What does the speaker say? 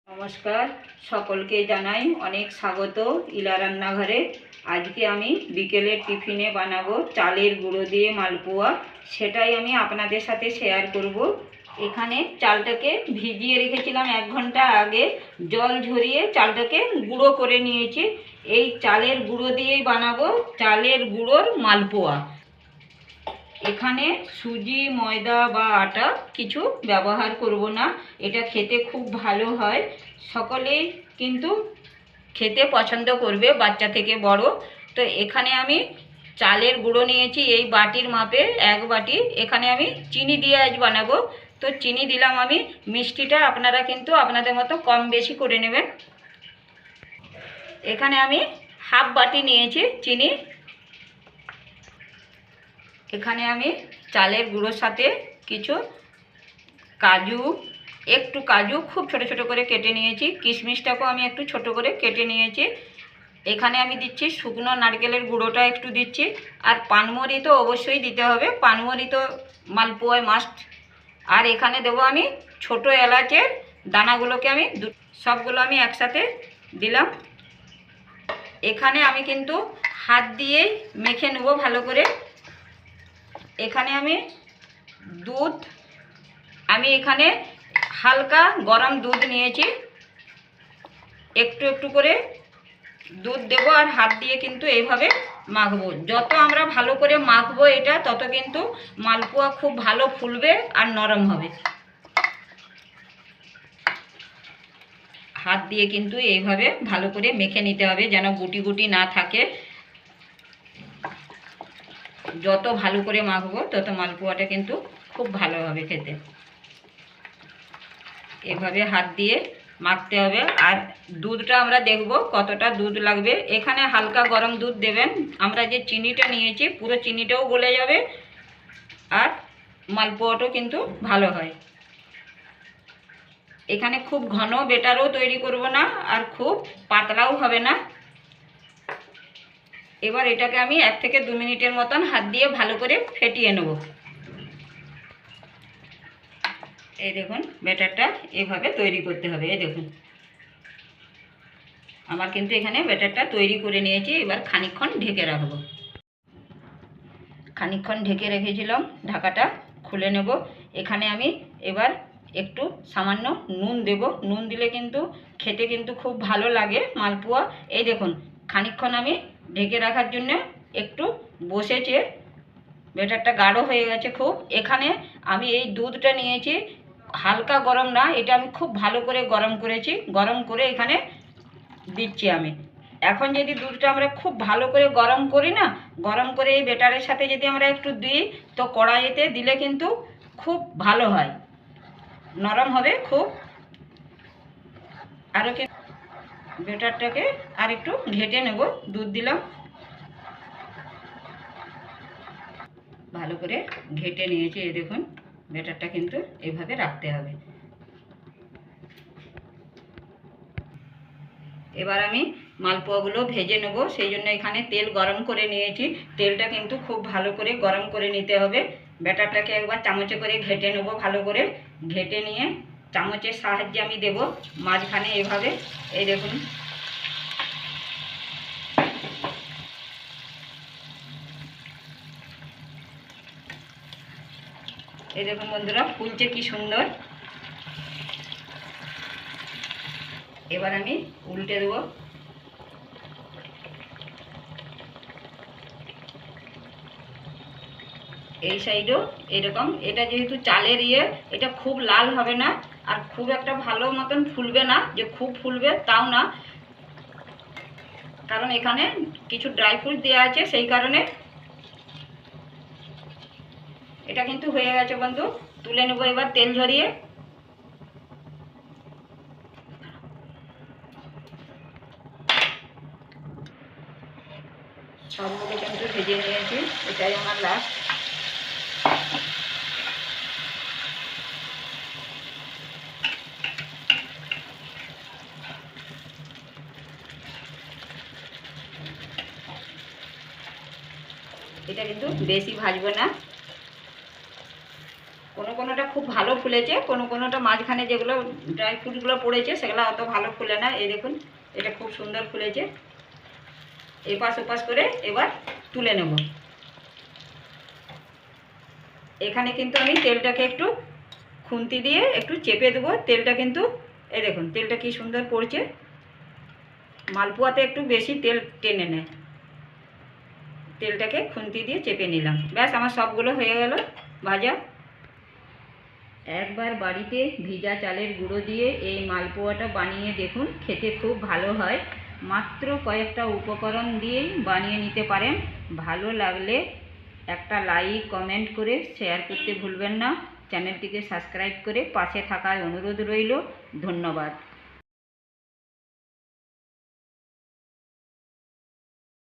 নমস্কার, সকলকে জানাই অনেক স্বাগত ইলা রান্নাঘরে। আজকে আমি বিকেলের টিফিনে বানাবো চালের গুঁড়ো দিয়ে মালপোয়া, সেটাই আমি আপনাদের সাথে শেয়ার করব। এখানে চালটাকে ভিজিয়ে রেখেছিলাম 1 ঘন্টা আগে, জল ঝরিয়ে চালটাকে গুঁড়ো করে নিয়েছি। এই চালের গুঁড়ো দিয়েই বানাবো চালের গুঁড়োর মালপোয়া। এখানে সুজি, ময়দা বা আটা কিছু ব্যবহার করব না। এটা খেতে খুব ভালো হয়, সকলেই কিন্তু খেতে পছন্দ করবে, বাচ্চা থেকে বড়। তো এখানে আমি চালের গুঁড়ো নিয়েছি এই বাটির মাপে 1 বাটি। এখানে আমি চিনি দিয়ে আজ বানাবো, তো চিনি দিলাম আমি। মিষ্টিটা আপনারা কিন্তু আপনাদের মতো কম বেশি করে নেবেন। এখানে আমি হাফ বাটি নিয়েছি চিনি। এখানে আমি চালের গুঁড়োর সাথে কিছু কাজু খুব ছোট ছোট করে কেটে নিয়েছি। কিশমিশটাকেও আমি একটু ছোট করে কেটে নিয়েছি। এখানে আমি দিচ্ছি শুকনো নারকেলের গুঁড়োটা একটু দিচ্ছি, আর পানমরি তো অবশ্যই দিতে হবে, পানমরি তো মালপোয়ায় মাস্ট। আর এখানে দেবো আমি ছোট এলাচের দানাগুলোকে আমি সবগুলো আমি একসাথে দিলাম। এখানে আমি কিন্তু হাত দিয়েই মেখে নেব ভালো করে। এখানে আমি এখানে হালকা গরম দুধ নিয়েছি, একটু একটু করে দুধ দেবো আর হাত দিয়ে কিন্তু এইভাবে মাখবো। যত আমরা ভালো করে মাখবো এটা, তত কিন্তু মালপোয়া খুব ভালো ফুলবে আর নরম হবে। হাত দিয়ে কিন্তু এইভাবে ভালো করে মেখে নিতে হবে, যেন গুটি গুটি না থাকে। যত ভালো করে মাখবো তত মালপোয়াটা কিন্তু খুব ভালো হবে খেতে। এভাবে হাত দিয়ে মাখতে হবে। আর দুধটা আমরা দেখব কতটা দুধ লাগবে। এখানে হালকা গরম দুধ দেবেন। আমরা যে চিনিটা নিয়েছি পুরো চিনিটাও গলে যাবে, আর মালপোয়াটাও কিন্তু ভালো হয়। এখানে খুব ঘন বেটারও তৈরি করব না, আর খুব পাতলাও হবে না। এবার এটাকে আমি 1 থেকে 2 মিনিটের মতন হাত দিয়ে ভালো করে ফেটিয়ে নেব। এই দেখুন ব্যাটারটা এভাবে তৈরি করতে হবে। এই দেখুন আমার কিন্তু এখানে ব্যাটারটা তৈরি করে নিয়েছি। এবার খানিকক্ষণ ঢেকে রাখবো। খানিকক্ষণ ঢেকে রেখেছিলাম, ঢাকাটা খুলে নেব। এখানে আমি এবার একটু সামান্য নুন দেব। নুন দিলে কিন্তু খেতে কিন্তু খুব ভালো লাগে মালপোয়া। এই দেখুন খানিকক্ষণ আমি ঢেকে রাখার জন্য একটু বসেছে, ব্যাটারটা গাঢ় হয়ে গেছে খুব। এখানে আমি এই দুধটা নিয়েছি, হালকা গরম না, এটা আমি খুব ভালো করে গরম করেছি। গরম করে এখানে দিচ্ছি আমি। এখন যদি দুধটা আমরা খুব ভালো করে গরম করি না, গরম করে এই ব্যাটারের সাথে যদি আমরা একটু দিই, তো কড়াইতে দিলে কিন্তু খুব ভালো হয়, নরম হবে খুব। আরও কি ব্যাটারটাকে আর একটু ঘেটে নেব। দুধ দিলাম, ভালো করে ঘেটে নিয়েছি। এই দেখুন ব্যাটারটা কিন্তু এইভাবে রাখতে হবে। এবার আমি মালপোয়াগুলো ভেজে নেব, সেই জন্য এখানে তেল গরম করে নিয়েছি। তেলটা কিন্তু খুব ভালো করে গরম করে নিতে হবে। ব্যাটারটাকে একবার চামচে করে ঘেটে নেব, ভালো করে ঘেটে নিয়ে চামচের সাহায্যে আমি দেব মাঝখানে এভাবে। এই দেখুন এই দেখুন বন্ধুরা ফুলছে কি সুন্দর। এবার আমি উল্টে দেবো। এই সাইডও এরকম। এটা যেহেতু চালের এটা খুব লাল হবে না, আর খুব একটা ভালো মতন ফুলবে না, যে খুব ফুলবে তাও না, কারণ এখানে কিছু ড্রাই ফ্রুট দেওয়া আছে, সেই কারণে। এটা কিন্তু হয়ে গেছে বন্ধু, তুলে নেব এবার তেল ঝরিয়ে। সবগুলো কিন্তু ভেজে নিয়েছি, এটাই আমার লাস্ট। এটা কিন্তু বেশি ভাজবো না, কোনো কোনোটা খুব ভালো ফুলেছে, কোনোটা মাঝখানে যেগুলো ড্রাই ফ্রুটগুলো পড়েছে সেগুলো অত ভালো ফুলে না। এই দেখুন এটা খুব সুন্দর ফুলেছে। এপাশ ওপাশ করে এবার তুলে নেব। এখানে কিন্তু আমি তেলটাকে একটু খুন্তি দিয়ে একটু চেপে দেবো। তেলটা কিন্তু এই দেখুন তেলটা কি সুন্দর পড়ছে। মালপোয়াতে একটু বেশি তেল টেনে নেয়। তেলটাকে খুন্তি দিয়ে চেপে নিলাম। ব্যাস আমার সবগুলো হয়ে গেল ভাজা। একবার বাড়িতে ভিজা চালের গুঁড়ো দিয়ে এই মালপোয়াটা বানিয়ে দেখুন, খেতে খুব ভালো হয়। মাত্র কয়েকটা উপকরণ দিয়েই বানিয়ে নিতে পারেন। ভালো লাগলে একটা লাইক কমেন্ট করে শেয়ার করতে ভুলবেন না। চ্যানেলটিকে সাবস্ক্রাইব করে পাশে থাকার অনুরোধ রইল। ধন্যবাদ।